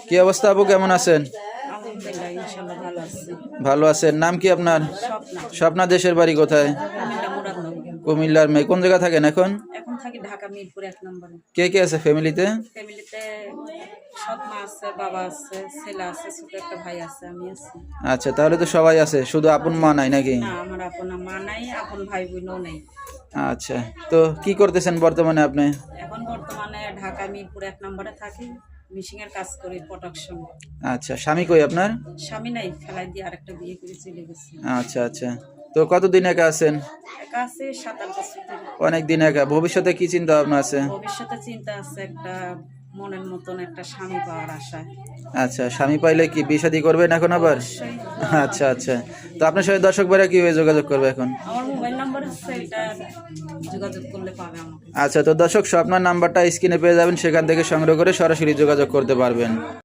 কি অবস্থা আপু, কেমন আছেন? আলহামদুলিল্লাহ, ইনশাআল্লাহ ভালো আছি। ভালো আছেন। নাম কি আপনার? স্বপ্না। স্বপ্না, দেশের বাড়ি কোথায়? কুমিল্লা মুরাদনগর। কুমিল্লার মেয়ে। কোন জায়গা থাকেন এখন? এখন থাকি ঢাকা মিরপুর 1 নম্বরে। কে কে আছে ফ্যামিলিতে? ফ্যামিলিতে সৎ মা আছে, বাবা আছে, ছেলে আছে, ছোট একটা ভাই আছে, আমি আছি। আচ্ছা, তাহলে তো সবাই আছে, শুধু আপন মা নাই নাকি? না, আমার আপন মা নাই, আপন ভাই বোনও নেই। আচ্ছা, তো কি করতেছেন বর্তমানে আপনি? এখন বর্তমানে ঢাকা মিরপুর 1 নম্বরে থাকি, মিশিং এর কাজ করি, প্রোডাকশন। আচ্ছা, স্বামী কই আপনার? স্বামী নাই, ফেলাই দিয়ে আরেকটা বিয়ে করে চলে গেছে। আচ্ছা আচ্ছা, তো কতদিন একা আছেন? একা আছে 7-8 বছর ধরে। অনেক দিন একা। ভবিষ্যতে কি চিন্তা ভাবনা আছে? ভবিষ্যতে চিন্তা আছে একটা মনের মতন একটা স্বামী পাওয়ার আশায়। আচ্ছা, স্বামী পাইলে কি বিয়ে শাদী করবেন এখন আবার? অবশ্যই। আচ্ছা আচ্ছা, তো আপনার সাথে দর্শক ভাইরা কিভাবে যোগাযোগ করবে এখন? আমার মোবাইল নাম্বার হচ্ছে, এটা যোগাযোগ করলে পাবে আমাকে। আচ্ছা, তো দর্শক, আপনার নাম্বারটা স্ক্রিনে পেয়ে যাবেন, সেখান থেকে সংগ্রহ করে সরাসরি যোগাযোগ করতে পারবেন।